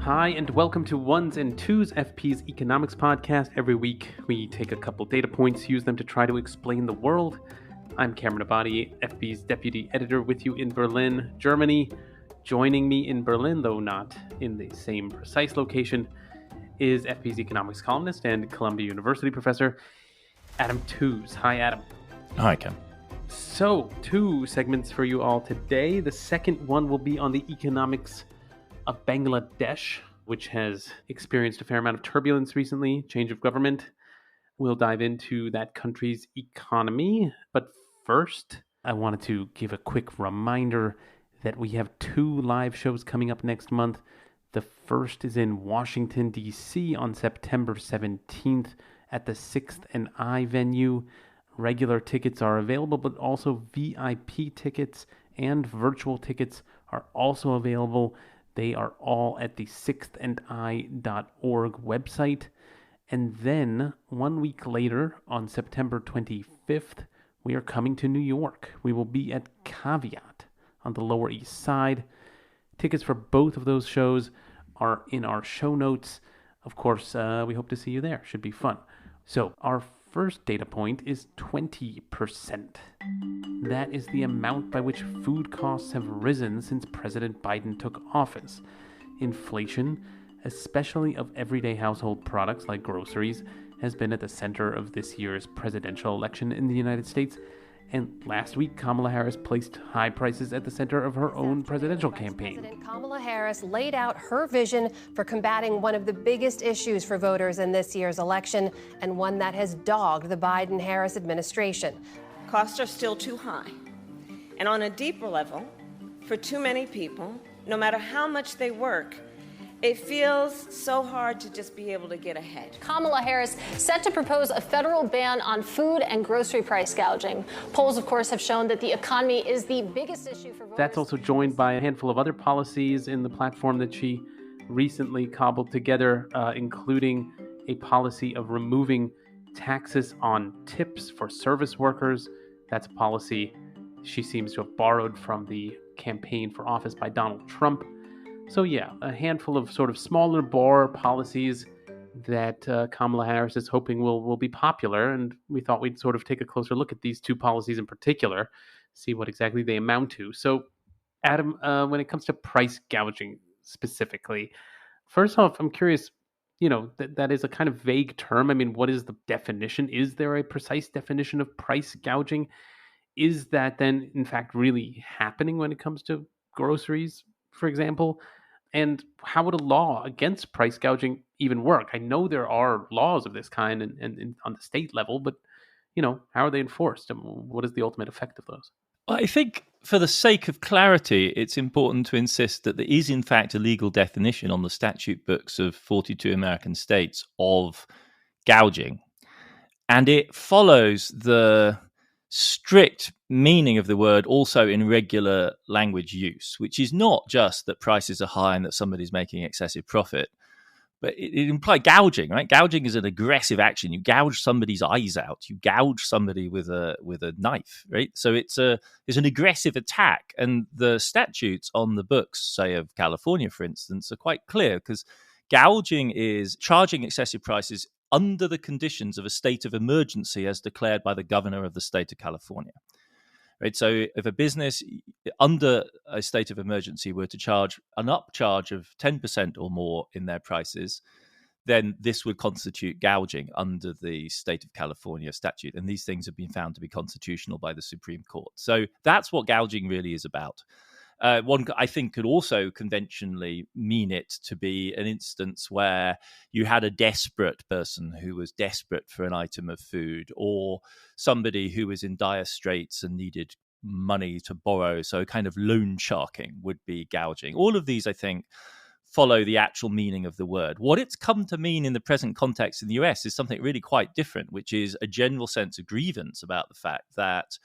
Hi, and welcome to Ones and Tooze, FP's economics podcast. Every week, we take a couple data points, use them to try to explain the world. I'm Cameron Abadi, FP's deputy editor, with you in Berlin, Germany. Joining me in Berlin, though not in the same precise location, is FP's economics columnist and Columbia University professor, Adam Tooze. Hi, Adam. Hi, Cam. So, 2 segments for you all today. The second one will be on the economics of Bangladesh, which has experienced a fair amount of turbulence recently, change of government. We'll dive into that country's economy. But first, I wanted to give a quick reminder that we have 2 live shows coming up next month. The first is in Washington, D.C. on September 17th at the 6th and I venue. Regular tickets are available, but also VIP tickets and virtual tickets are also available. They are all at the 6thandI.org website. And then 1 week later, on September 25th, we are coming to New York. We will be at Caveat on the Lower East Side. Tickets for both of those shows are in our show notes. Of course, we hope to see you there. Should be fun. So our first data point is 20%. That is the amount by which food costs have risen since President Biden took office. Inflation, especially of everyday household products like groceries, has been at the center of this year's presidential election in the United States. And last week, Kamala Harris placed high prices at the center of her own presidential campaign. President Kamala Harris laid out her vision for combating one of the biggest issues for voters in this year's election, and one that has dogged the Biden-Harris administration. Costs are still too high. And on a deeper level, for too many people, no matter how much they work, it feels so hard to just be able to get ahead. Kamala Harris set to propose a federal ban on food and grocery price gouging. Polls, of course, have shown that the economy is the biggest issue for voters. That's also joined by a handful of other policies in the platform that she recently cobbled together, including a policy of removing taxes on tips for service workers. That's a policy she seems to have borrowed from the campaign for office by Donald Trump. So yeah, a handful of sort of smaller bore policies that Kamala Harris is hoping will be popular, and we thought we'd sort of take a closer look at these 2 policies in particular, see what exactly they amount to. So, Adam, when it comes to price gouging specifically, first off, I'm curious, that is a kind of vague term. I mean, what is the definition? Is there a precise definition of price gouging? Is that then, in fact, really happening when it comes to groceries, for example? And how would a law against price gouging even work? I know there are laws of this kind and on the state level, but how are they enforced? And what is the ultimate effect of those? Well, I think for the sake of clarity, it's important to insist that there is in fact a legal definition on the statute books of 42 American states of gouging. And it follows the strict meaning of the word also in regular language use, which is not just that prices are high and that somebody's making excessive profit, but it implies gouging, right? Gouging is an aggressive action. You gouge somebody's eyes out. You gouge somebody with a knife, right? So it's an aggressive attack. And the statutes on the books, say of California, for instance, are quite clear, because gouging is charging excessive prices under the conditions of a state of emergency as declared by the governor of the state of California. Right? So if a business under a state of emergency were to charge an upcharge of 10% or more in their prices, then this would constitute gouging under the state of California statute. And these things have been found to be constitutional by the Supreme Court. So that's what gouging really is about. One, I think, could also conventionally mean it to be an instance where you had a desperate person who was desperate for an item of food, or somebody who was in dire straits and needed money to borrow. So kind of loan sharking would be gouging. All of these, I think, follow the actual meaning of the word. What it's come to mean in the present context in the US is something really quite different, which is a general sense of grievance about the fact that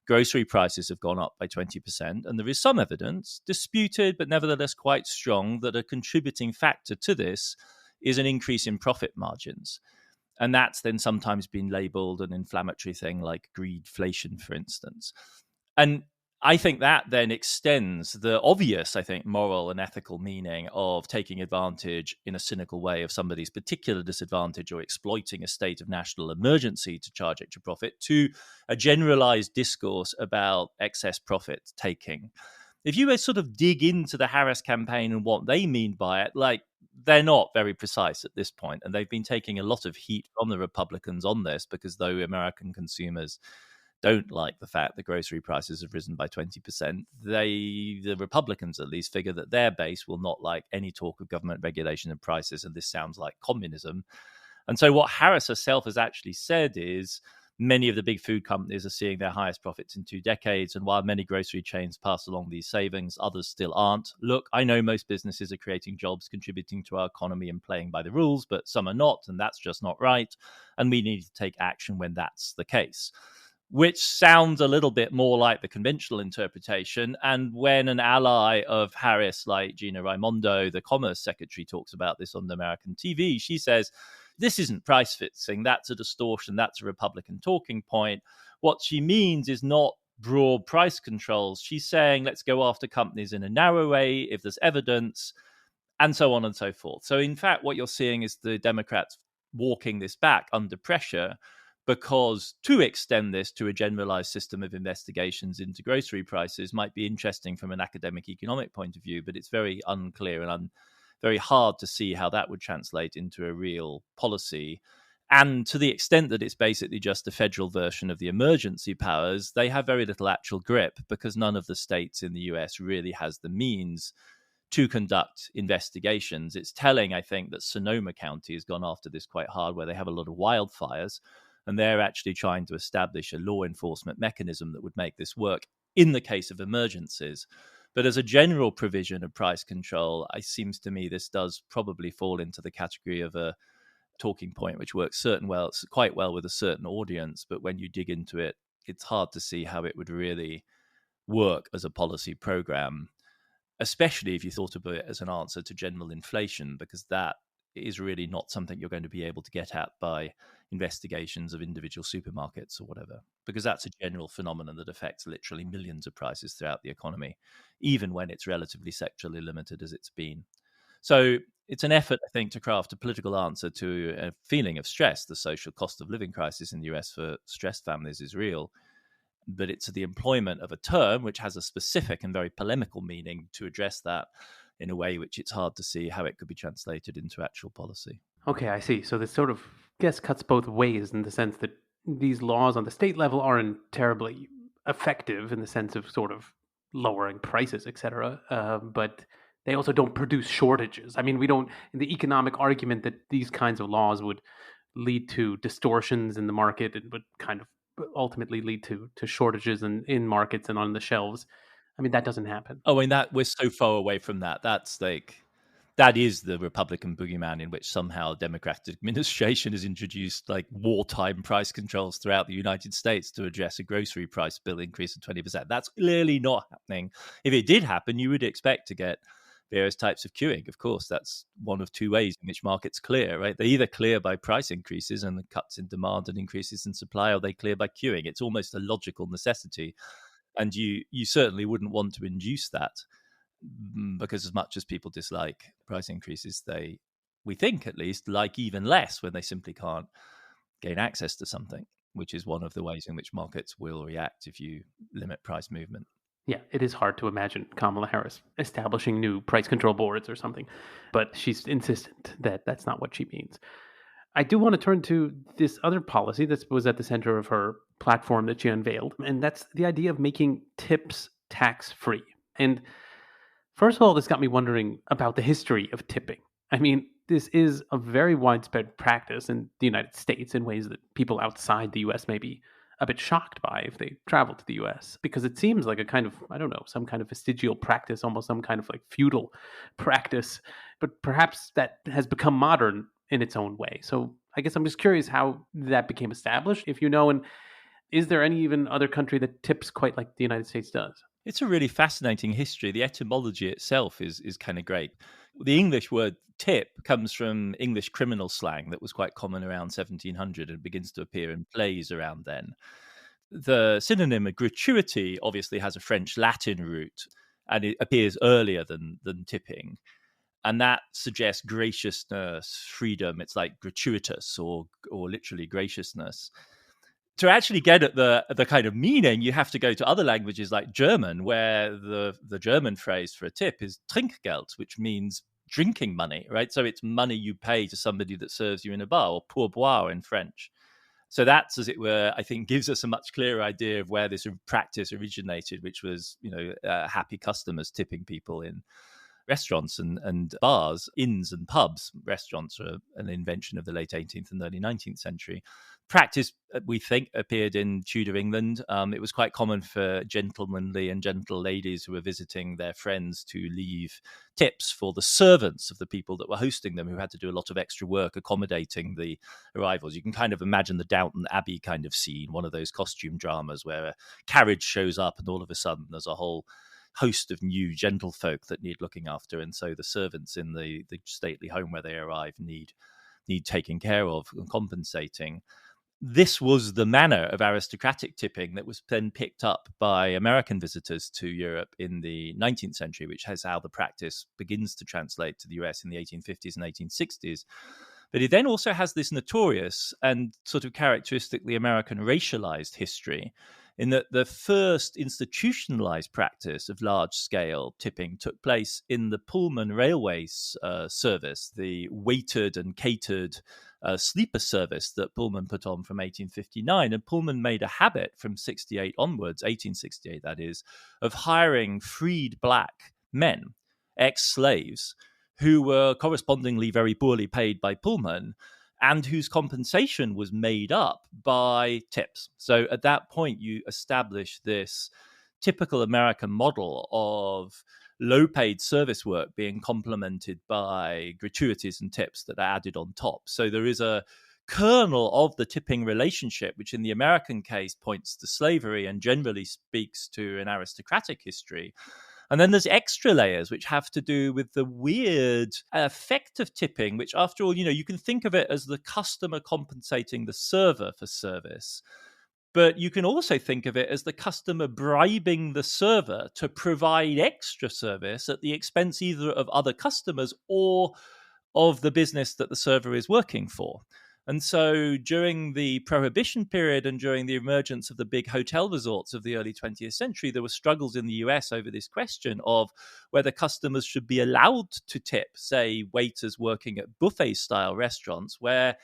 grocery prices have gone up by 20%, and there is some evidence, disputed but nevertheless quite strong, that a contributing factor to this is an increase in profit margins. And that's then sometimes been labeled an inflammatory thing like greedflation, for instance. And I think that then extends the obvious, I think, moral and ethical meaning of taking advantage in a cynical way of somebody's particular disadvantage or exploiting a state of national emergency to charge extra profit to a generalized discourse about excess profit taking. If you sort of dig into the Harris campaign and what they mean by it, like, they're not very precise at this point, and they've been taking a lot of heat from the Republicans on this because though American consumers don't like the fact that grocery prices have risen by 20%, the Republicans at least figure that their base will not like any talk of government regulation of prices, and this sounds like communism. And so what Harris herself has actually said is many of the big food companies are seeing their highest profits in 2 decades, and while many grocery chains pass along these savings, others still aren't. Look, I know most businesses are creating jobs, contributing to our economy and playing by the rules, but some are not, and that's just not right, and we need to take action when that's the case. Which sounds a little bit more like the conventional interpretation. And when an ally of Harris, like Gina Raimondo, the Commerce Secretary, talks about this on American TV, she says, this isn't price fixing, that's a distortion, that's a Republican talking point. What she means is not broad price controls. She's saying, let's go after companies in a narrow way if there's evidence, and so on and so forth. So in fact, what you're seeing is the Democrats walking this back under pressure, because to extend this to a generalized system of investigations into grocery prices might be interesting from an academic economic point of view, but it's very unclear and very hard to see how that would translate into a real policy. And to the extent that it's basically just a federal version of the emergency powers, they have very little actual grip because none of the states in the US really has the means to conduct investigations. It's telling, I think, that Sonoma County has gone after this quite hard, where they have a lot of wildfires, and they're actually trying to establish a law enforcement mechanism that would make this work in the case of emergencies. But as a general provision of price control, it seems to me this does probably fall into the category of a talking point, which works quite well with a certain audience. But when you dig into it, it's hard to see how it would really work as a policy program, especially if you thought of it as an answer to general inflation, because that is really not something you're going to be able to get at by investigations of individual supermarkets or whatever, because that's a general phenomenon that affects literally millions of prices throughout the economy, even when it's relatively sectorally limited as it's been. So it's an effort, I think, to craft a political answer to a feeling of stress. The social cost of living crisis in the US for stressed families is real, but it's the employment of a term which has a specific and very polemical meaning to address that in a way which it's hard to see how it could be translated into actual policy. Okay, I see. So this sort of, cuts both ways in the sense that these laws on the state level aren't terribly effective in the sense of sort of lowering prices, etc. But they also don't produce shortages. I mean, we don't, in the economic argument that these kinds of laws would lead to distortions in the market and would kind of ultimately lead to shortages in markets and on the shelves. I mean, that doesn't happen. Oh, and that we're so far away from that. That's like, that is the Republican boogeyman, in which somehow Democratic administration has introduced like wartime price controls throughout the United States to address a grocery price bill increase of 20%. That's clearly not happening. If it did happen, you would expect to get various types of queuing. Of course, that's one of two ways in which markets clear, right? They either clear by price increases and the cuts in demand and increases in supply, or they clear by queuing. It's almost a logical necessity. And you certainly wouldn't want to induce that, because as much as people dislike price increases, we think at least, like even less when they simply can't gain access to something, which is one of the ways in which markets will react if you limit price movement. Yeah, it is hard to imagine Kamala Harris establishing new price control boards or something, but she's insistent that that's not what she means. I do want to turn to this other policy that was at the center of her platform that she unveiled, and that's the idea of making tips tax-free. And first of all, this got me wondering about the history of tipping. I mean, this is a very widespread practice in the United States in ways that people outside the US may be a bit shocked by if they travel to the US, because it seems like a kind of, I don't know, some kind of vestigial practice, almost some kind of like feudal practice, but perhaps that has become modern in its own way. So I guess I'm just curious how that became established, if you know, and is there any even other country that tips quite like the United States does? It's a really fascinating history. The etymology itself is kind of great. The English word tip comes from English criminal slang that was quite common around 1700 and begins to appear in plays around then. The synonym of gratuity obviously has a French Latin root, and it appears earlier than tipping. And that suggests graciousness, freedom. It's like gratuitous or literally graciousness. To actually get at the kind of meaning, you have to go to other languages like German, where the German phrase for a tip is Trinkgeld, which means drinking money, right? So it's money you pay to somebody that serves you in a bar, or pourboire in French. So that's, as it were, I think gives us a much clearer idea of where this practice originated, which was, happy customers tipping people in restaurants and bars, inns and pubs. Restaurants are an invention of the late 18th and early 19th century. Practice, we think, appeared in Tudor England. It was quite common for gentlemanly and gentle ladies who were visiting their friends to leave tips for the servants of the people that were hosting them, who had to do a lot of extra work accommodating the arrivals. You can kind of imagine the Downton Abbey kind of scene, one of those costume dramas where a carriage shows up and all of a sudden there's a whole host of new gentlefolk that need looking after, and so the servants in the stately home where they arrive need taking care of and compensating. This was the manner of aristocratic tipping that was then picked up by American visitors to Europe in the 19th century, which is how the practice begins to translate to the US in the 1850s and 1860s. But it then also has this notorious and sort of characteristically American racialized history, in that the first institutionalized practice of large-scale tipping took place in the Pullman Railway service, the weighted and catered sleeper service that Pullman put on from 1859. And Pullman made a habit from 68 onwards, 1868 that is, of hiring freed black men, ex-slaves, who were correspondingly very poorly paid by Pullman, and whose compensation was made up by tips. So at that point, you establish this typical American model of low-paid service work being complemented by gratuities and tips that are added on top. So there is a kernel of the tipping relationship, which in the American case points to slavery and generally speaks to an aristocratic history. And then there's extra layers which have to do with the weird effect of tipping, which after all, you can think of it as the customer compensating the server for service. But you can also think of it as the customer bribing the server to provide extra service at the expense either of other customers or of the business that the server is working for. And so during the Prohibition period and during the emergence of the big hotel resorts of the early 20th century, there were struggles in the US over this question of whether customers should be allowed to tip, say, waiters working at buffet-style restaurants, where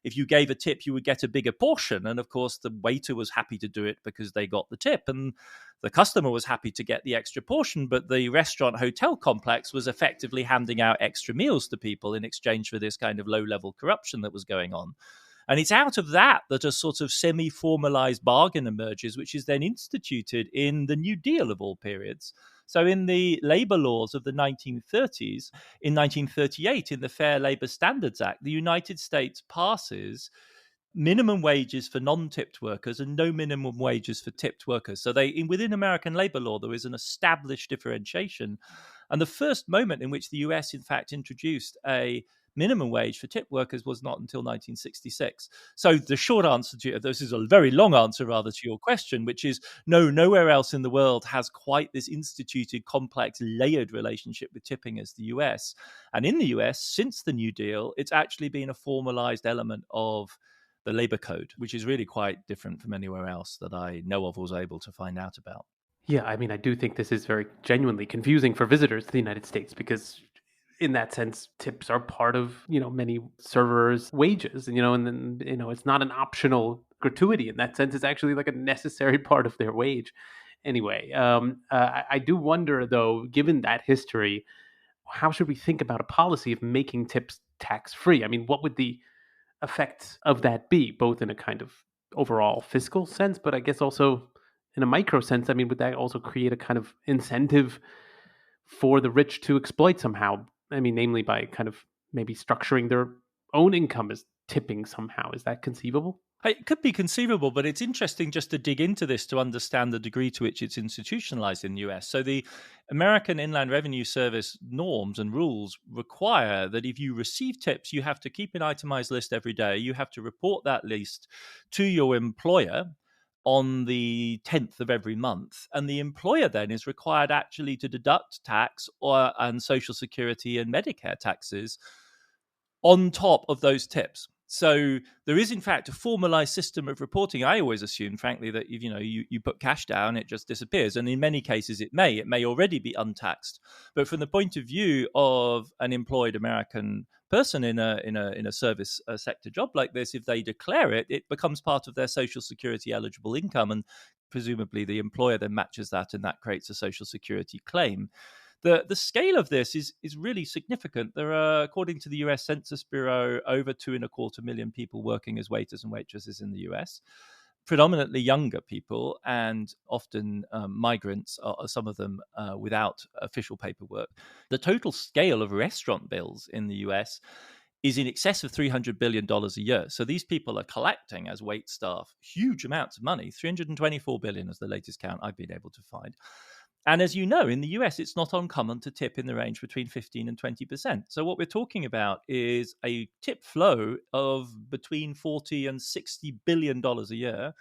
if you gave a tip, you would get a bigger portion. And of course, the waiter was happy to do it because they got the tip. And the customer was happy to get the extra portion, but the restaurant hotel complex was effectively handing out extra meals to people in exchange for this kind of low-level corruption that was going on. And it's out of that a sort of semi-formalized bargain emerges, which is then instituted in the New Deal of all periods. So in the labor laws of the 1930s, in 1938, in the Fair Labor Standards Act, the United States passes minimum wages for non-tipped workers and no minimum wages for tipped workers. So within American labor law, there is an established differentiation. And the first moment in which the US, in fact, introduced a minimum wage for tip workers was not until 1966. So the short answer to this is a very long answer rather to your question, which is no, nowhere else in the world has quite this instituted, complex, layered relationship with tipping as the US. And in the US, since the New Deal, it's actually been a formalized element of the labor code, which is really quite different from anywhere else that I know of or was able to find out about. Yeah, I mean, I do think this is very genuinely confusing for visitors to the United States because in that sense, tips are part of, many servers' wages, and then, it's not an optional gratuity in that sense. It's actually like a necessary part of their wage. Anyway, I do wonder, though, given that history, how should we think about a policy of making tips tax-free? I mean, what would the effects of that be, both in a kind of overall fiscal sense, but I guess also in a micro sense? I mean, would that also create a kind of incentive for the rich to exploit somehow? I mean, namely by kind of maybe structuring their own income as tipping somehow. Is that conceivable? It could be conceivable, but it's interesting just to dig into this to understand the degree to which it's institutionalized in the US. So the American Inland Revenue Service norms and rules require that if you receive tips, you have to keep an itemized list every day. You have to report that list to your employer. on the 10th of every month. And the employer then is required actually to deduct tax and Social Security and Medicare taxes on top of those tips. So there is, in fact, a formalized system of reporting. I always assume, frankly, that if you put cash down, it just disappears. And in many cases, it may already be untaxed. But from the point of view of an employed American person in a service sector job like this, if they declare it, it becomes part of their Social Security eligible income, and presumably the employer then matches that, and that creates a Social Security claim. The scale of this is really significant. There are, according to the US Census Bureau, over 2.25 million people working as waiters and waitresses in the US, predominantly younger people, and often migrants, are some of them without official paperwork. The total scale of restaurant bills in the US is in excess of $300 billion a year. So these people are collecting as wait staff huge amounts of money, $324 billion is the latest count I've been able to find. And as you know, in the US, it's not uncommon to tip in the range between 15 and 20%. So what we're talking about is a tip flow of between $40 and $60 billion a year.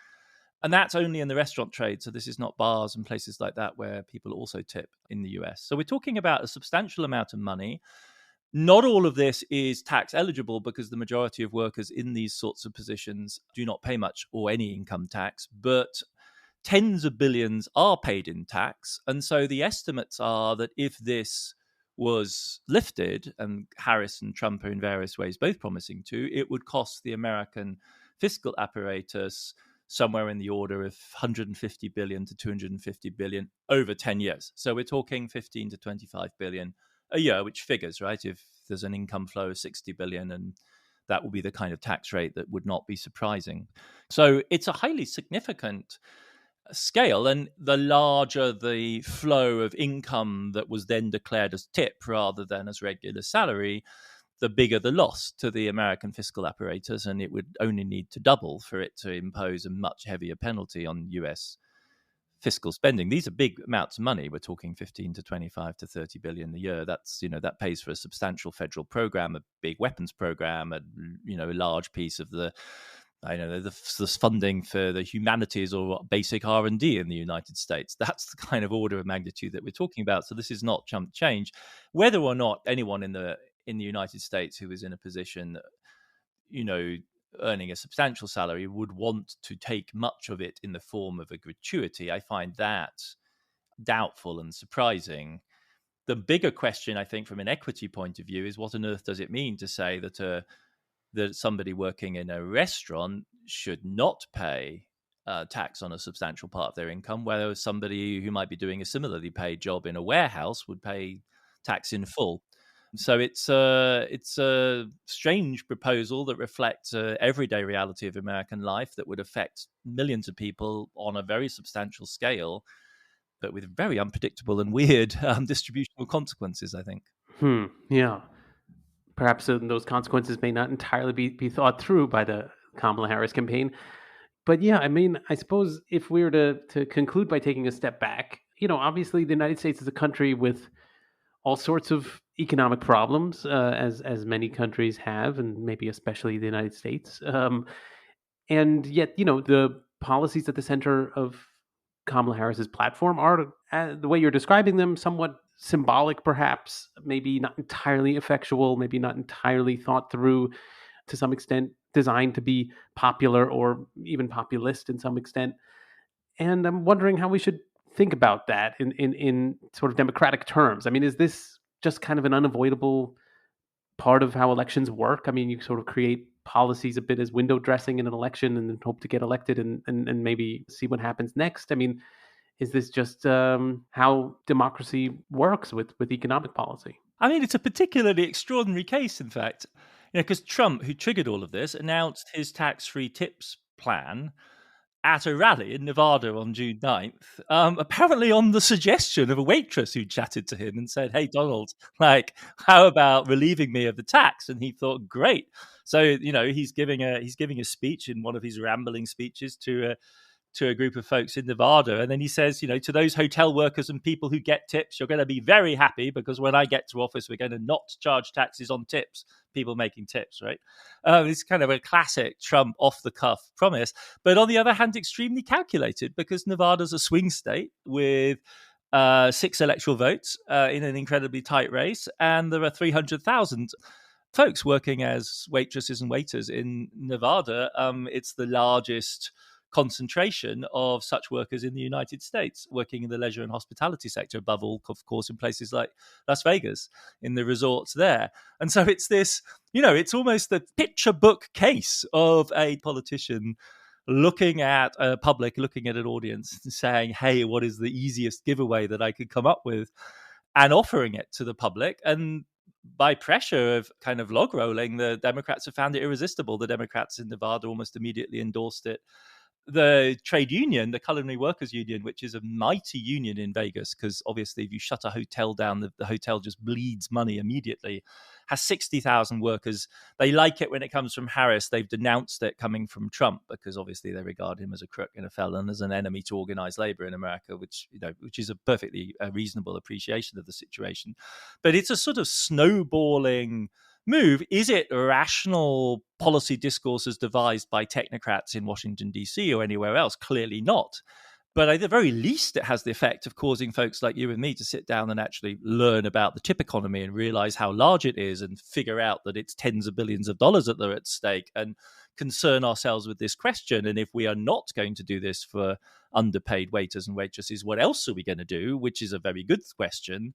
And that's only in the restaurant trade. So this is not bars and places like that where people also tip in the US. So we're talking about a substantial amount of money. Not all of this is tax eligible because the majority of workers in these sorts of positions do not pay much or any income tax, but tens of billions are paid in tax. And so the estimates are that if this was lifted, and Harris and Trump are in various ways both promising to, it would cost the American fiscal apparatus somewhere in the order of 150 billion to 250 billion over 10 years. So we're talking 15 to 25 billion a year, which figures, right? If there's an income flow of 60 billion, and that will be the kind of tax rate that would not be surprising. So it's a highly significant scale, and the larger the flow of income that was then declared as tip rather than as regular salary, the bigger the loss to the American fiscal apparatus, and it would only need to double for it to impose a much heavier penalty on US fiscal spending. These are big amounts of money. We're talking 15 to 25 to 30 billion a year. That's, that pays for a substantial federal program, a big weapons program, a large piece of the funding for the humanities or basic R&D in the United States. That's the kind of order of magnitude that we're talking about. So this is not chump change. Whether or not anyone in the United States who is in a position, earning a substantial salary would want to take much of it in the form of a gratuity, I find that doubtful and surprising. The bigger question, I think, from an equity point of view is what on earth does it mean to say that that somebody working in a restaurant should not pay tax on a substantial part of their income, whereas somebody who might be doing a similarly paid job in a warehouse would pay tax in full. So it's a strange proposal that reflects everyday reality of American life that would affect millions of people on a very substantial scale, but with very unpredictable and weird distributional consequences, I think. Yeah. Perhaps those consequences may not entirely be thought through by the Kamala Harris campaign. But yeah, I suppose if we were to conclude by taking a step back, obviously the United States is a country with all sorts of economic problems, as many countries have, and maybe especially the United States. And yet, the policies at the center of Kamala Harris's platform are, the way you're describing them, somewhat symbolic, perhaps, maybe not entirely effectual, maybe not entirely thought through, to some extent designed to be popular or even populist in some extent. And I'm wondering how we should think about that in sort of democratic terms. Is this just kind of an unavoidable part of how elections work? You sort of create policies a bit as window dressing in an election and then hope to get elected and maybe see what happens next. Is this just how democracy works with economic policy? It's a particularly extraordinary case, in fact, because Trump, who triggered all of this, announced his tax-free tips plan at a rally in Nevada on June 9th, apparently on the suggestion of a waitress who chatted to him and said, "Hey, Donald, how about relieving me of the tax?" And he thought, great. So, he's giving a speech in one of his rambling speeches to to a group of folks in Nevada. And then he says, to those hotel workers and people who get tips, you're going to be very happy because when I get to office, we're going to not charge taxes on tips, people making tips, right? It's kind of a classic Trump off-the-cuff promise. But on the other hand, extremely calculated because Nevada's a swing state with 6 electoral votes in an incredibly tight race. And there are 300,000 folks working as waitresses and waiters in Nevada. It's the largest concentration of such workers in the United States, working in the leisure and hospitality sector, above all, of course, in places like Las Vegas, in the resorts there. And so it's this, it's almost the picture book case of a politician looking at a public, looking at an audience and saying, hey, what is the easiest giveaway that I could come up with, and offering it to the public. And by pressure of kind of log rolling, the Democrats have found it irresistible. The Democrats in Nevada almost immediately endorsed it. The trade union, the Culinary Workers Union, which is a mighty union in Vegas, because obviously if you shut a hotel down, the hotel just bleeds money immediately, has 60,000 workers. They like it when it comes from Harris. They've denounced it coming from Trump because obviously they regard him as a crook and a felon, as an enemy to organized labor in America, which is a perfectly reasonable appreciation of the situation. But it's a sort of snowballing move. Is it rational policy discourse as devised by technocrats in Washington, D.C. or anywhere else? Clearly not. But at the very least, it has the effect of causing folks like you and me to sit down and actually learn about the tip economy and realize how large it is and figure out that it's tens of billions of dollars that are at stake, and concern ourselves with this question. And if we are not going to do this for underpaid waiters and waitresses, what else are we going to do? Which is a very good question.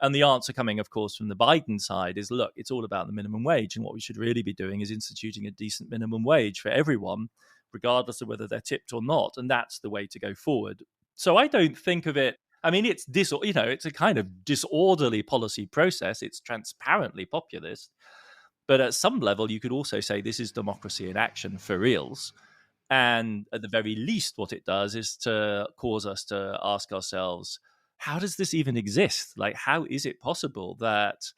And the answer coming, of course, from the Biden side is, look, it's all about the minimum wage. And what we should really be doing is instituting a decent minimum wage for everyone, regardless of whether they're tipped or not. And that's the way to go forward. So I don't think of it, it's a kind of disorderly policy process. It's transparently populist. But at some level, you could also say this is democracy in action for reals. And at the very least, what it does is to cause us to ask ourselves, how does this even exist? Like, how is it possible that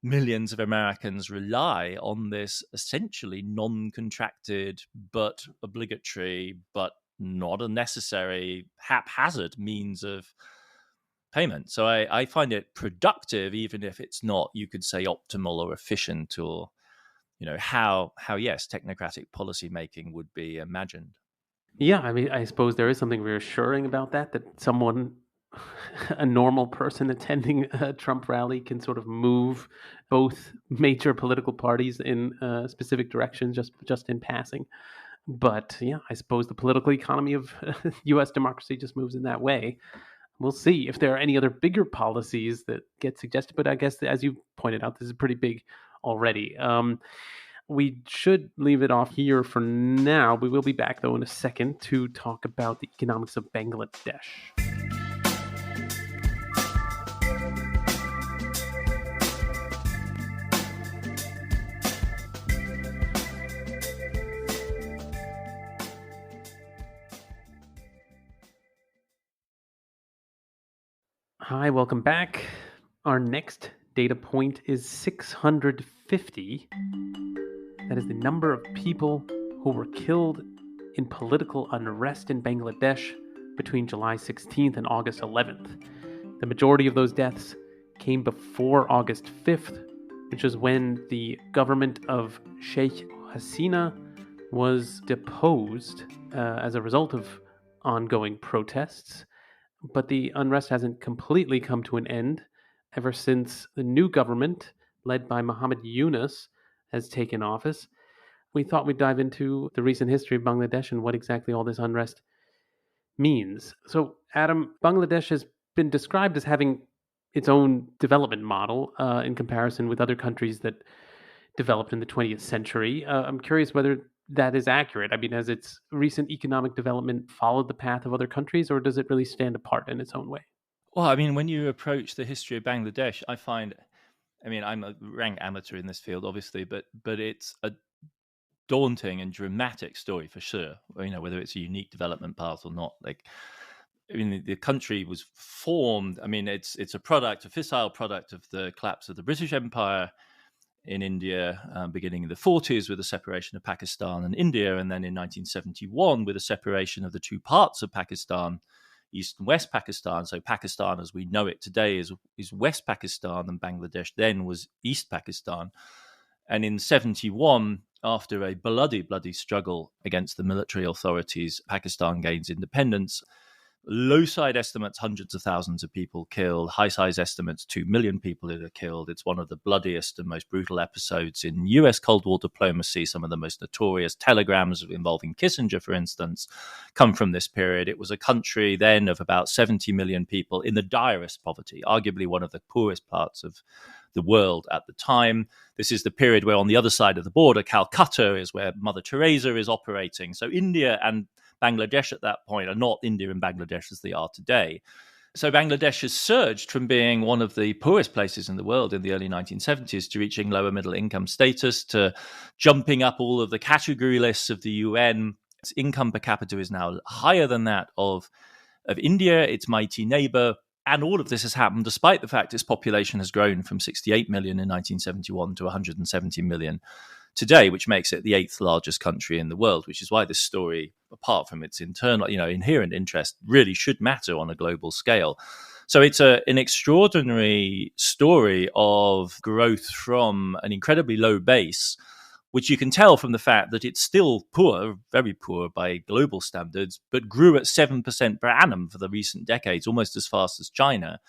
millions of Americans rely on this essentially non-contracted but obligatory but not a necessary haphazard means of payment? So I find it productive, even if it's not, you could say, optimal or efficient, or how yes, technocratic policy making would be imagined. Yeah, I suppose there is something reassuring about that someone, a normal person attending a Trump rally, can sort of move both major political parties in specific directions just in passing. But yeah, I suppose the political economy of U.S. democracy just moves in that way. We'll see if there are any other bigger policies that get suggested. But I guess, as you pointed out, this is pretty big already. We should leave it off here for now. We will be back, though, in a second to talk about the economics of Bangladesh. Hi, welcome back. Our next data point is 650. That is the number of people who were killed in political unrest in Bangladesh between July 16th and August 11th. The majority of those deaths came before August 5th, which is when the government of Sheikh Hasina was deposed as a result of ongoing protests. But the unrest hasn't completely come to an end ever since the new government, led by Muhammad Yunus, has taken office. We thought we'd dive into the recent history of Bangladesh and what exactly all this unrest means. So, Adam, Bangladesh has been described as having its own development model in comparison with other countries that developed in the 20th century. I'm curious whether that is accurate. Has its recent economic development followed the path of other countries, or does it really stand apart in its own way? Well, when you approach the history of Bangladesh, I find, I'm a rank amateur in this field, obviously, but it's a daunting and dramatic story for sure. Whether it's a unique development path or not. The country was formed. It's a fissile product of the collapse of the British Empire in India, beginning in the 40s with the separation of Pakistan and India, and then in 1971 with the separation of the two parts of Pakistan, East and West Pakistan. So Pakistan as we know it today is West Pakistan, and Bangladesh then was East Pakistan. And in 71, after a bloody struggle against the military authorities, Pakistan gains independence. Low side estimates, hundreds of thousands of people killed. High side estimates, 2 million people that are killed. It's one of the bloodiest and most brutal episodes in US Cold War diplomacy. Some of the most notorious telegrams involving Kissinger, for instance, come from this period. It was a country then of about 70 million people in the direst poverty, arguably one of the poorest parts of the world at the time. This is the period where on the other side of the border, Calcutta is where Mother Teresa is operating. So India and Bangladesh at that point are not India and Bangladesh as they are today. So Bangladesh has surged from being one of the poorest places in the world in the early 1970s to reaching lower middle income status, to jumping up all of the category lists of the UN. Its income per capita is now higher than that of India, its mighty neighbor. And all of this has happened despite the fact its population has grown from 68 million in 1971 to 170 million today, which makes it the 8th largest country in the world, which is why this story, apart from its internal, inherent interest, really should matter on a global scale. So it's an extraordinary story of growth from an incredibly low base, which you can tell from the fact that it's still poor, very poor by global standards, but grew at 7% per annum for the recent decades, almost as fast as China.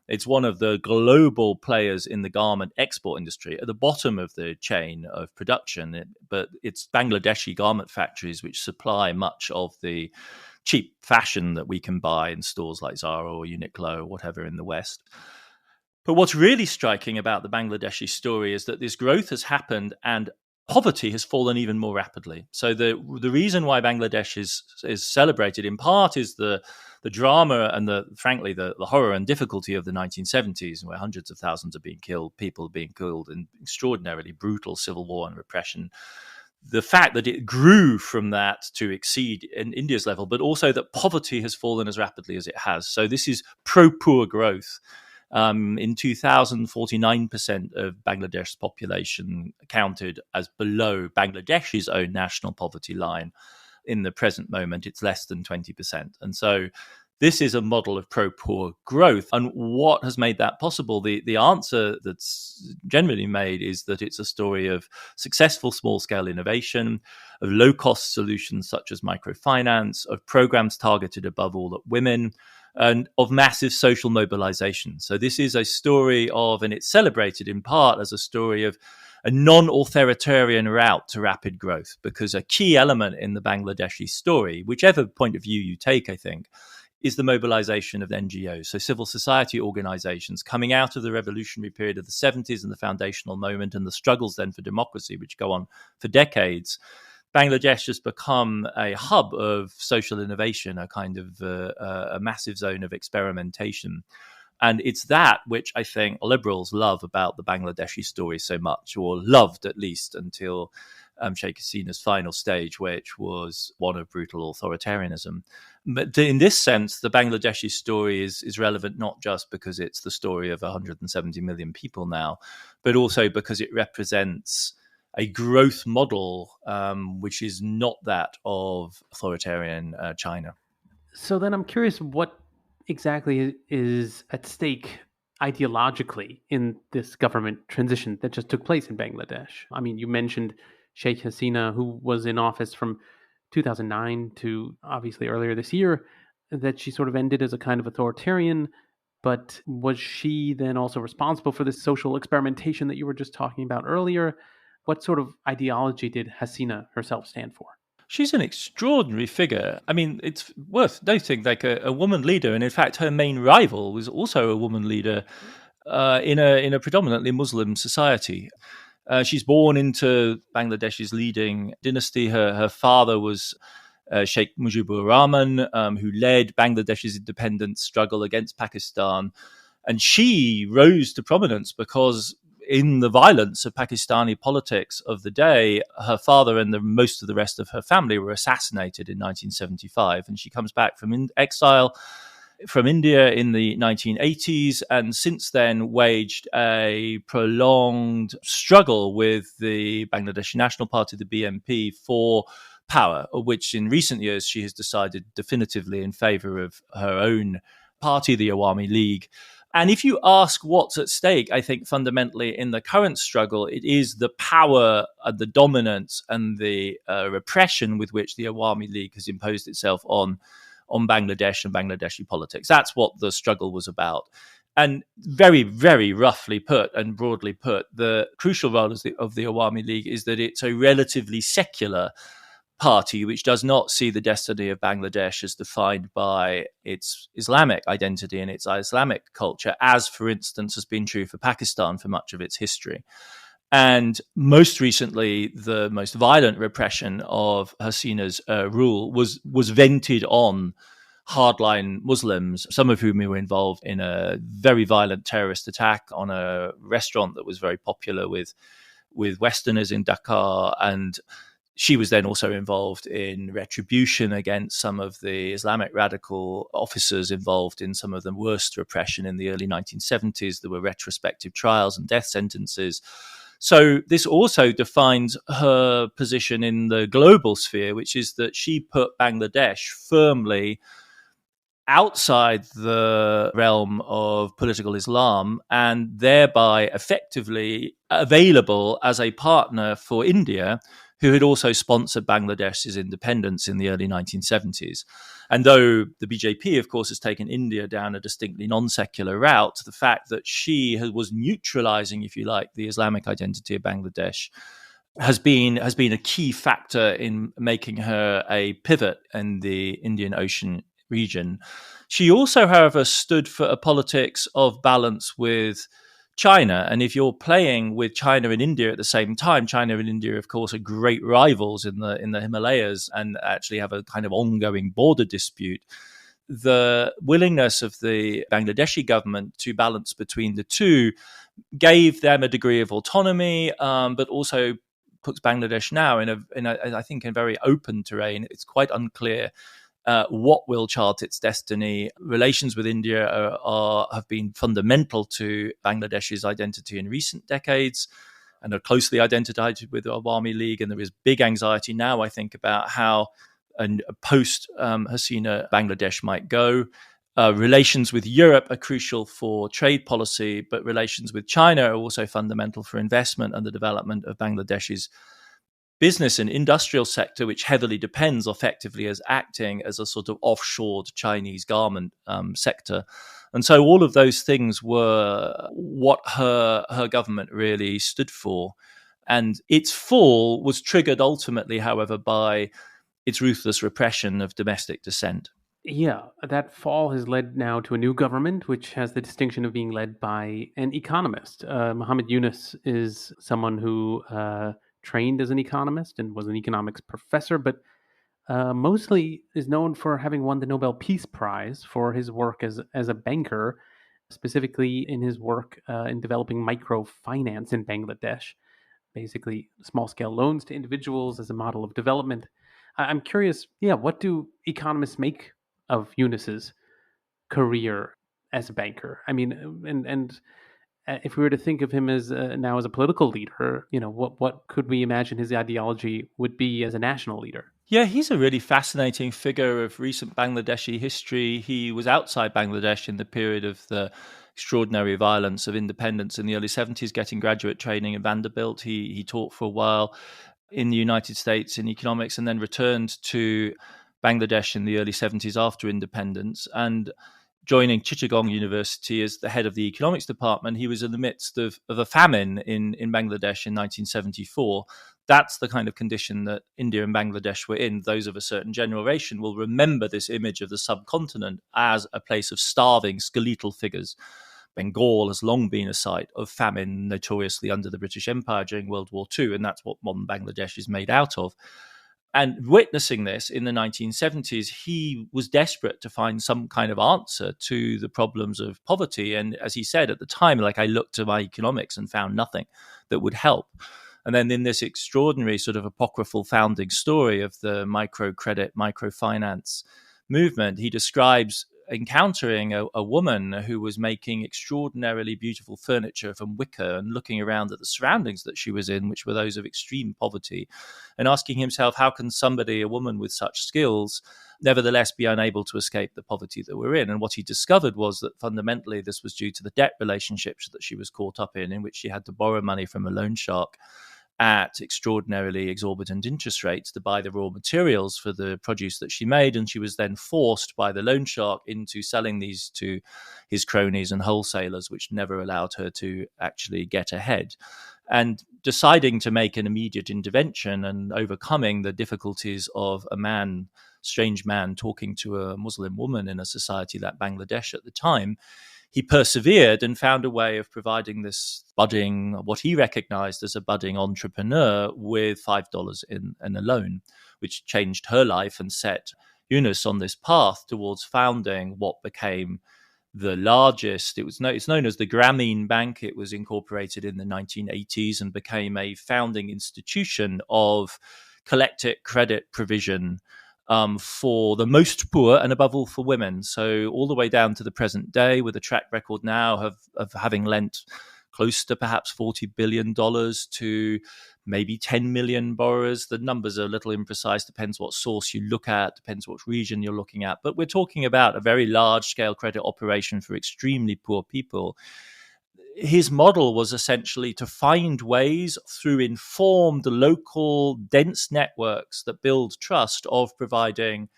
It's one of the global players in the garment export industry at the bottom of the chain of production. But it's Bangladeshi garment factories which supply much of the cheap fashion that we can buy in stores like Zara or Uniqlo or whatever in the West. But what's really striking about the Bangladeshi story is that this growth has happened and poverty has fallen even more rapidly. So the reason why Bangladesh is celebrated in part is the drama and frankly the horror and difficulty of the 1970s, where hundreds of thousands are being killed, people are being killed in extraordinarily brutal civil war and repression. The fact that it grew from that to exceed in India's level, but also that poverty has fallen as rapidly as it has. So this is pro-poor growth. In 2000, 49% of Bangladesh's population counted as below Bangladesh's own national poverty line. In the present moment, it's less than 20%. And so this is a model of pro-poor growth. And what has made that possible? The answer that's generally made is that it's a story of successful small-scale innovation, of low-cost solutions such as microfinance, of programs targeted above all at women, and of massive social mobilization. So this is a story of, and it's celebrated in part as a story of a non-authoritarian route to rapid growth, because a key element in the Bangladeshi story, whichever point of view you take, I think, is the mobilization of NGOs, so civil society organizations coming out of the revolutionary period of the 70s and the foundational moment and the struggles then for democracy, which go on for decades. Bangladesh has become a hub of social innovation, a kind of a massive zone of experimentation. And it's that which I think liberals love about the Bangladeshi story so much, or loved at least until Sheikh Hasina's final stage, which was one of brutal authoritarianism. But in this sense, the Bangladeshi story is relevant not just because it's the story of 170 million people now, but also because it represents a growth model which is not that of authoritarian China. So then I'm curious what exactly is at stake ideologically in this government transition that just took place in Bangladesh. I mean, you mentioned Sheikh Hasina, who was in office from 2009 to obviously earlier this year, that she sort of ended as a kind of authoritarian. But was she then also responsible for this social experimentation that you were just talking about earlier? What sort of ideology did Hasina herself stand for? She's an extraordinary figure. I mean, it's worth noting, like a woman leader, and in fact, her main rival was also a woman leader in a predominantly Muslim society. She's born into Bangladesh's leading dynasty. Her father was Sheikh Mujibur Rahman, who led Bangladesh's independence struggle against Pakistan. And she rose to prominence because in the violence of Pakistani politics of the day, her father and most of the rest of her family were assassinated in 1975. And she comes back from exile from India in the 1980s, and since then waged a prolonged struggle with the Bangladeshi National Party, the BNP, for power, which in recent years she has decided definitively in favor of her own party, the Awami League. And if you ask what's at stake, I think fundamentally in the current struggle, it is the power and the dominance and the repression with which the Awami League has imposed itself on Bangladesh and Bangladeshi politics. That's what the struggle was about. And very, very roughly put and broadly put, the crucial role of the Awami League is that it's a relatively secular party which does not see the destiny of Bangladesh as defined by its Islamic identity and its Islamic culture, as, for instance, has been true for Pakistan for much of its history. And most recently, the most violent repression of Hasina's rule was vented on hardline Muslims, some of whom were involved in a very violent terrorist attack on a restaurant that was very popular with Westerners in Dhaka. And she was then also involved in retribution against some of the Islamic radical officers involved in some of the worst repression in the early 1970s. There were retrospective trials and death sentences. So this also defines her position in the global sphere, which is that she put Bangladesh firmly outside the realm of political Islam and thereby effectively available as a partner for India, who had also sponsored Bangladesh's independence in the early 1970s. And though the BJP, of course, has taken India down a distinctly non-secular route, the fact that she was neutralizing, if you like, the Islamic identity of Bangladesh has been a key factor in making her a pivot in the Indian Ocean region. She also, however, stood for a politics of balance with China. And if you're playing with China and India at the same time, China and India, of course, are great rivals in the Himalayas and actually have a kind of ongoing border dispute. The willingness of the Bangladeshi government to balance between the two gave them a degree of autonomy, but also puts Bangladesh now in a I think, in very open terrain. It's quite unclear what will chart its destiny. Relations with India have been fundamental to Bangladesh's identity in recent decades and are closely identified with the Awami League. And there is big anxiety now, I think, about how a post-Hasina Bangladesh might go. Relations with Europe are crucial for trade policy, but relations with China are also fundamental for investment and the development of Bangladesh's business and industrial sector, which heavily depends effectively as acting as a sort of offshored Chinese garment sector. And so all of those things were what her government really stood for. And its fall was triggered ultimately, however, by its ruthless repression of domestic dissent. Yeah, that fall has led now to a new government, which has the distinction of being led by an economist. Muhammad Yunus is someone who trained as an economist and was an economics professor, but mostly is known for having won the Nobel Peace Prize for his work as a banker, specifically in his work in developing microfinance in Bangladesh, basically small-scale loans to individuals as a model of development. I'm curious, what do economists make of Yunus's career as a banker? I mean, and if we were to think of him as now as a political leader, what could we imagine his ideology would be as a national leader? Yeah, he's a really fascinating figure of recent Bangladeshi history. He was outside Bangladesh in the period of the extraordinary violence of independence in the early 70s, getting graduate training at Vanderbilt. He taught for a while in the United States in economics and then returned to Bangladesh in the early 70s after independence. And joining Chittagong University as the head of the economics department, he was in the midst of a famine in Bangladesh in 1974. That's the kind of condition that India and Bangladesh were in. Those of a certain generation will remember this image of the subcontinent as a place of starving skeletal figures. Bengal has long been a site of famine, notoriously under the British Empire during World War II, and that's what modern Bangladesh is made out of. And witnessing this in the 1970s, he was desperate to find some kind of answer to the problems of poverty. And as he said at the time, I looked to my economics and found nothing that would help. And then in this extraordinary sort of apocryphal founding story of the microcredit, microfinance movement, he describes encountering a woman who was making extraordinarily beautiful furniture from wicker and looking around at the surroundings that she was in, which were those of extreme poverty, and asking himself, how can somebody, a woman with such skills, nevertheless be unable to escape the poverty that we're in? And what he discovered was that fundamentally this was due to the debt relationships that she was caught up in which she had to borrow money from a loan shark at extraordinarily exorbitant interest rates to buy the raw materials for the produce that she made. And she was then forced by the loan shark into selling these to his cronies and wholesalers, which never allowed her to actually get ahead. And deciding to make an immediate intervention and overcoming the difficulties of a strange man talking to a Muslim woman in a society like Bangladesh at the time, he persevered and found a way of providing this budding, what he recognized as a budding entrepreneur, with $5 in a loan, which changed her life and set Yunus on this path towards founding what became the largest. It's known as the Grameen Bank. It was incorporated in the 1980s and became a founding institution of collective credit provision for the most poor and above all for women. So all the way down to the present day, with a track record now of having lent close to perhaps $40 billion to maybe 10 million borrowers. The numbers are a little imprecise, depends what source you look at, depends what region you're looking at. But we're talking about a very large scale credit operation for extremely poor people. His model was essentially to find ways through informed local dense networks that build trust of providing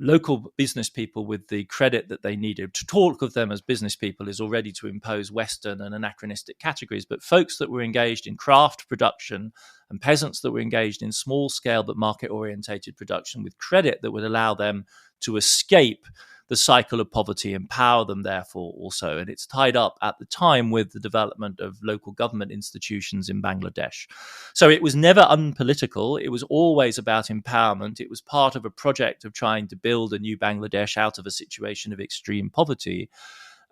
local business people with the credit that they needed. To talk of them as business people is already to impose Western and anachronistic categories, but folks that were engaged in craft production and peasants that were engaged in small scale but market orientated production with credit that would allow them to escape the cycle of poverty, empower them therefore also. And it's tied up at the time with the development of local government institutions in Bangladesh. So it was never unpolitical. It was always about empowerment. It was part of a project of trying to build a new Bangladesh out of a situation of extreme poverty.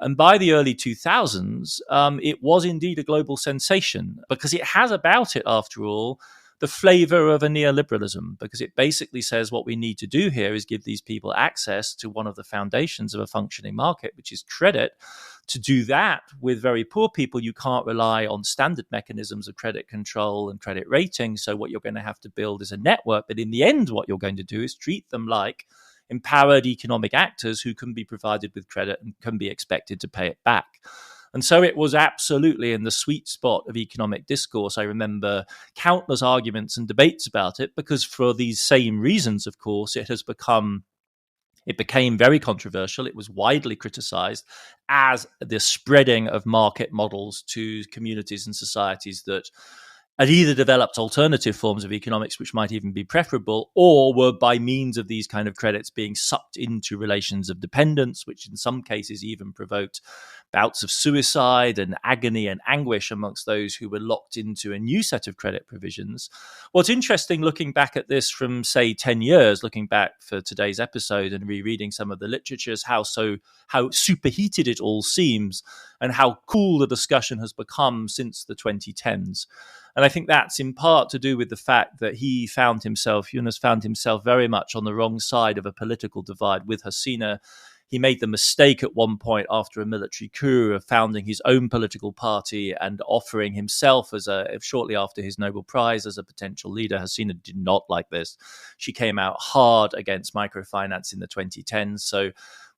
And by the early 2000s, it was indeed a global sensation because it has about it, after all, the flavor of a neoliberalism, because it basically says what we need to do here is give these people access to one of the foundations of a functioning market, which is credit. To do that with very poor people, you can't rely on standard mechanisms of credit control and credit rating. So what you're going to have to build is a network. But in the end, what you're going to do is treat them like empowered economic actors who can be provided with credit and can be expected to pay it back. And so it was absolutely in the sweet spot of economic discourse. I remember countless arguments and debates about it because for these same reasons, of course, it became very controversial. It was widely criticized as the spreading of market models to communities and societies that had either developed alternative forms of economics, which might even be preferable, or were by means of these kind of credits being sucked into relations of dependence, which in some cases even provoked bouts of suicide and agony and anguish amongst those who were locked into a new set of credit provisions. What's interesting looking back at this from, say, 10 years, looking back for today's episode and rereading some of the literature, is how superheated it all seems and how cool the discussion has become since the 2010s. And I think that's in part to do with the fact that Yunus found himself very much on the wrong side of a political divide with Hasina. He made the mistake at one point after a military coup of founding his own political party and offering himself shortly after his Nobel Prize as a potential leader. Hasina did not like this. She came out hard against microfinance in the 2010s. So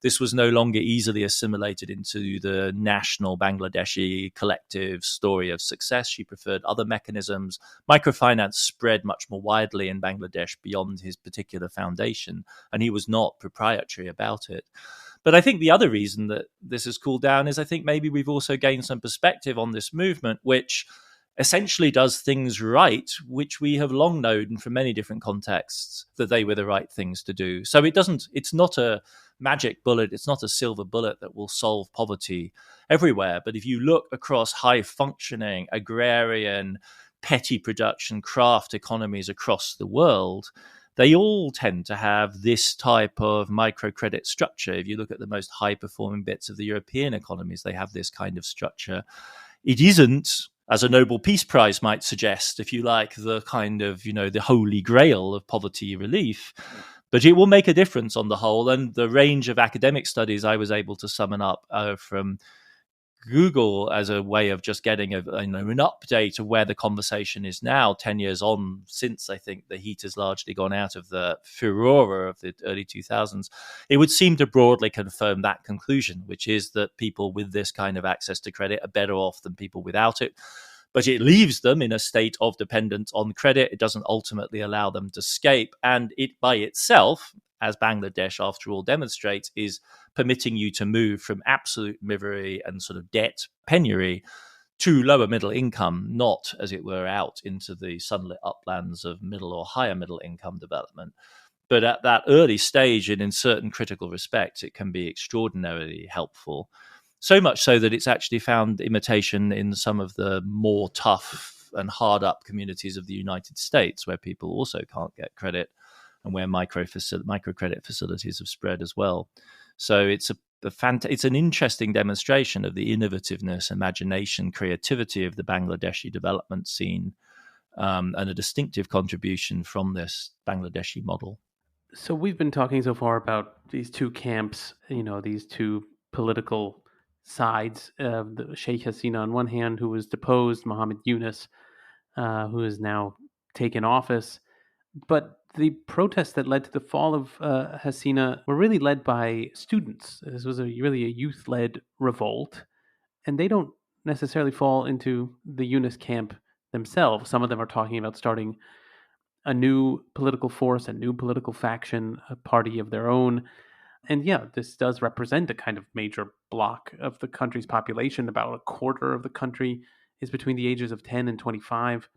this was no longer easily assimilated into the national Bangladeshi collective story of success. She preferred other mechanisms. Microfinance spread much more widely in Bangladesh beyond his particular foundation, and he was not proprietary about it. But I think the other reason that this has cooled down is I think maybe we've also gained some perspective on this movement, which essentially does things right, which we have long known from many different contexts that they were the right things to do. So it's not a magic bullet, it's not a silver bullet that will solve poverty everywhere. But if you look across high functioning, agrarian, petty production, craft economies across the world, they all tend to have this type of microcredit structure. If you look at the most high performing bits of the European economies, they have this kind of structure. It isn't, as a Nobel Peace Prize might suggest, if you like, the kind of, the holy grail of poverty relief. But it will make a difference on the whole. And the range of academic studies I was able to summon up from Google as a way of just getting an update of where the conversation is now, 10 years on, since I think the heat has largely gone out of the furor of the early 2000s, it would seem to broadly confirm that conclusion, which is that people with this kind of access to credit are better off than people without it. But it leaves them in a state of dependence on credit. It doesn't ultimately allow them to escape. And it by itself, as Bangladesh, after all, demonstrates, is permitting you to move from absolute misery and sort of debt penury to lower middle income, not, as it were, out into the sunlit uplands of middle or higher middle income development. But at that early stage, and in certain critical respects, it can be extraordinarily helpful. So much so that it's actually found imitation in some of the more tough and hard-up communities of the United States, where people also can't get credit, and where microcredit facilities have spread as well. So it's it's an interesting demonstration of the innovativeness, imagination, creativity of the Bangladeshi development scene, and a distinctive contribution from this Bangladeshi model. So we've been talking so far about these two camps, these two political sides. The Sheikh Hasina on one hand, who was deposed, Mohammed Yunus, who is now taken office. But the protests that led to the fall of Hasina were really led by students. This was really a youth-led revolt, and they don't necessarily fall into the Yunus camp themselves. Some of them are talking about starting a new political force, a new political faction, a party of their own. And yeah, this does represent a kind of major block of the country's population. About a quarter of the country is between the ages of 10 and 25.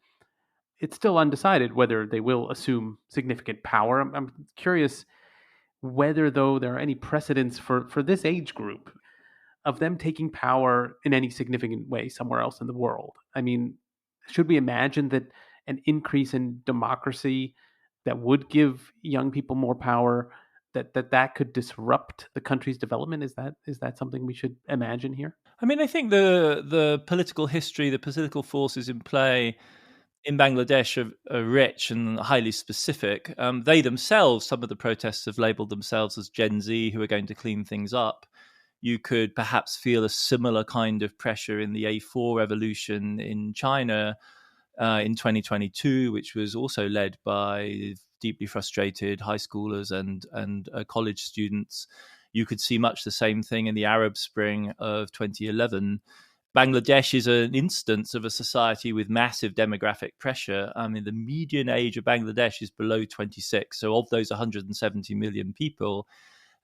It's still undecided whether they will assume significant power. I'm curious whether, though, there are any precedents for this age group of them taking power in any significant way somewhere else in the world. I mean, should we imagine that an increase in democracy that would give young people more power, that could disrupt the country's development? Is that something we should imagine here? I mean, I think the political history, the political forces in play in Bangladesh are rich and highly specific. They themselves, some of the protests have labeled themselves as Gen Z, who are going to clean things up. You could perhaps feel a similar kind of pressure in the A4 revolution in China in 2022, which was also led by deeply frustrated high schoolers and college students. You could see much the same thing in the Arab Spring of 2011. Bangladesh is an instance of a society with massive demographic pressure. I mean, the median age of Bangladesh is below 26. So of those 170 million people,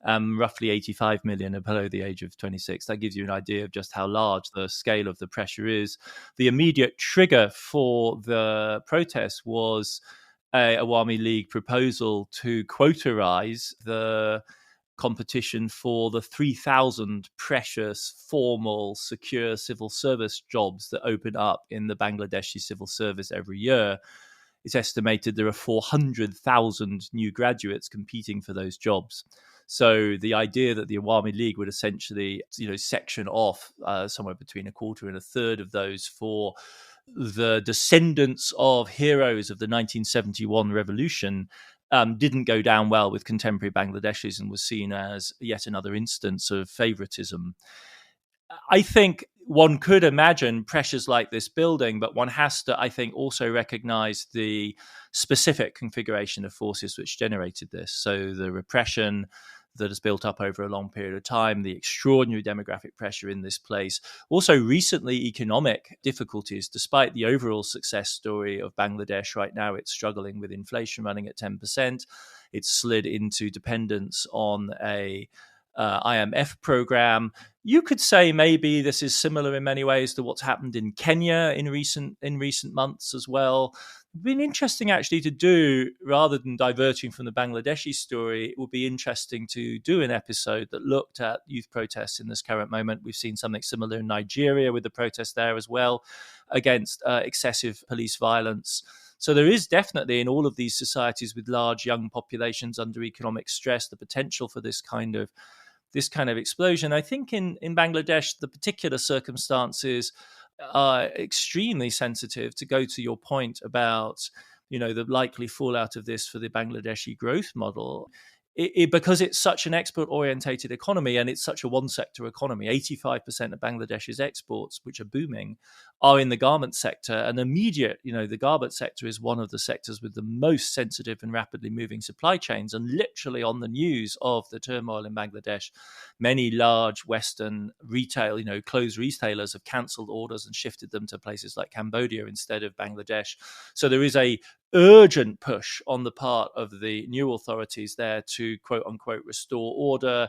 roughly 85 million are below the age of 26. That gives you an idea of just how large the scale of the pressure is. The immediate trigger for the protest was a Awami League proposal to quotarize the competition for the 3,000 precious, formal, secure civil service jobs that open up in the Bangladeshi civil service every year. It's estimated there are 400,000 new graduates competing for those jobs. So the idea that the Awami League would essentially, section off somewhere between a quarter and a third of those for the descendants of heroes of the 1971 revolution didn't go down well with contemporary Bangladeshis and was seen as yet another instance of favoritism. I think one could imagine pressures like this building, but one has to, I think, also recognize the specific configuration of forces which generated this. So the repression that has built up over a long period of time, the extraordinary demographic pressure in this place, also recently economic difficulties. Despite the overall success story of Bangladesh right now, it's struggling with inflation running at 10%. It's slid into dependence on a IMF program. You could say maybe this is similar in many ways to what's happened in Kenya in recent months as well. It's been interesting actually to do, rather than diverting from the Bangladeshi story, it would be interesting to do an episode that looked at youth protests in this current moment. We've seen something similar in Nigeria with the protests there as well against excessive police violence. So there is definitely in all of these societies with large young populations under economic stress the potential for this kind of explosion. I think in Bangladesh, the particular circumstances are extremely sensitive, to go to your point about the likely fallout of this for the Bangladeshi growth model, because it's such an export-orientated economy and it's such a one-sector economy. 85% of Bangladesh's exports, which are booming, are in the garment sector. And the garment sector is one of the sectors with the most sensitive and rapidly moving supply chains. And literally on the news of the turmoil in Bangladesh, many large Western retail, clothes retailers have cancelled orders and shifted them to places like Cambodia instead of Bangladesh. So there is a urgent push on the part of the new authorities there to quote unquote restore order,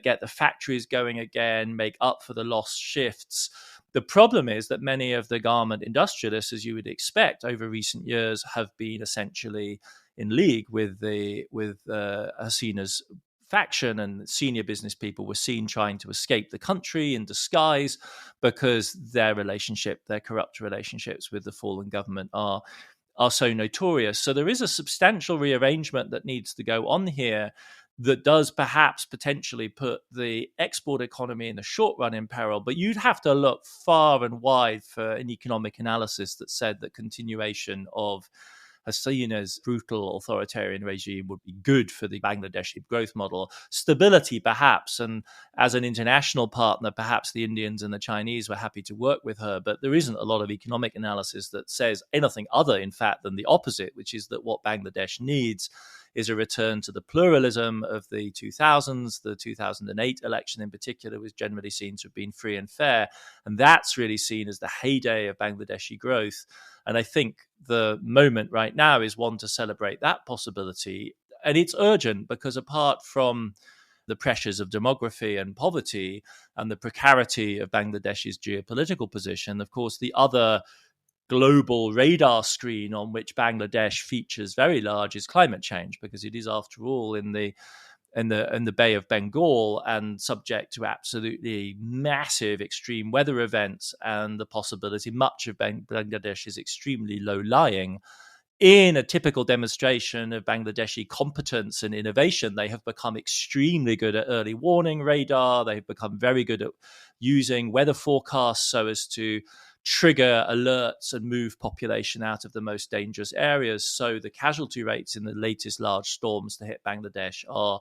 get the factories going again, make up for the lost shifts. The problem is that many of the garment industrialists, as you would expect, over recent years have been essentially in league with Hasina's faction, and senior business people were seen trying to escape the country in disguise because their corrupt relationships with the fallen government are so notorious. So there is a substantial rearrangement that needs to go on here that does perhaps potentially put the export economy in the short run in peril. But you'd have to look far and wide for an economic analysis that said that continuation of Hasina's brutal authoritarian regime would be good for the Bangladeshi growth model. Stability, perhaps, and as an international partner, perhaps the Indians and the Chinese were happy to work with her, but there isn't a lot of economic analysis that says anything other, in fact, than the opposite, which is that what Bangladesh needs is a return to the pluralism of the 2000s. The 2008 election in particular was generally seen to have been free and fair, and that's really seen as the heyday of Bangladeshi growth. And I think the moment right now is one to celebrate that possibility. And it's urgent because apart from the pressures of demography and poverty and the precarity of Bangladesh's geopolitical position, of course, the other global radar screen on which Bangladesh features very large is climate change, because it is, after all, in the Bay of Bengal and subject to absolutely massive extreme weather events, and the possibility much of Bangladesh is extremely low-lying. In a typical demonstration of Bangladeshi competence and innovation, they have become extremely good at early warning radar. They've become very good at using weather forecasts so as to trigger alerts and move population out of the most dangerous areas. So the casualty rates in the latest large storms to hit Bangladesh are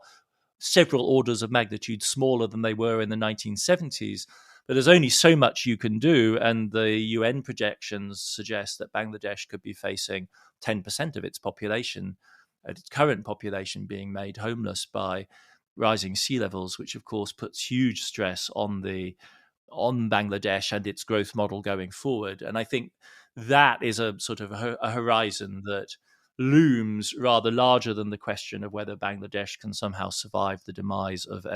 several orders of magnitude smaller than they were in the 1970s. But there's only so much you can do, and the UN projections suggest that Bangladesh could be facing 10% of its population, its current population, being made homeless by rising sea levels, which of course puts huge stress on Bangladesh and its growth model going forward. And I think that is a sort of a horizon that looms rather larger than the question of whether Bangladesh can somehow survive the demise of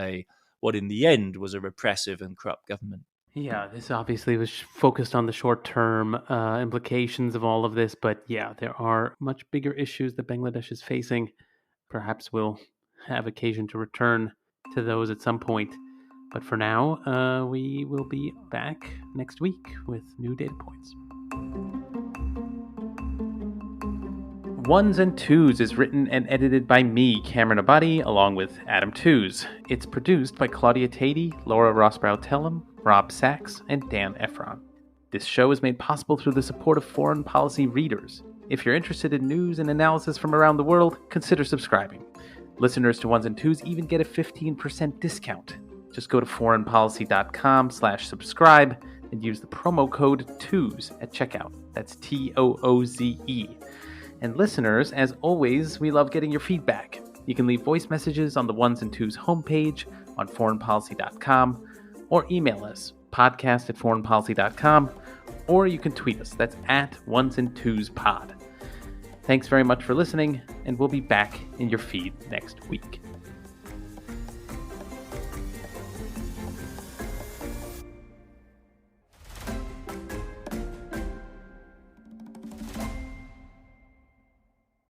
what in the end was a repressive and corrupt government. Yeah, this obviously was focused on the short-term implications of all of this, but yeah, there are much bigger issues that Bangladesh is facing. Perhaps we'll have occasion to return to those at some point. But for now, we will be back next week with new data points. Ones and Tooze is written and edited by me, Cameron Abadi, along with Adam Tooze. It's produced by Claudia Tatey, Laura Rossbrow-Tellem, Rob Sachs, and Dan Efron. This show is made possible through the support of foreign policy readers. If you're interested in news and analysis from around the world, consider subscribing. Listeners to Ones and Tooze even get a 15% discount. Just go to foreignpolicy.com/subscribe and use the promo code TOOZE at checkout. That's TOOZE. And listeners, as always, we love getting your feedback. You can leave voice messages on the Ones and Tooze homepage on foreignpolicy.com, or email us, podcast@foreignpolicy.com, or you can tweet us. That's @OnesandTwozePod. Thanks very much for listening, and we'll be back in your feed next week.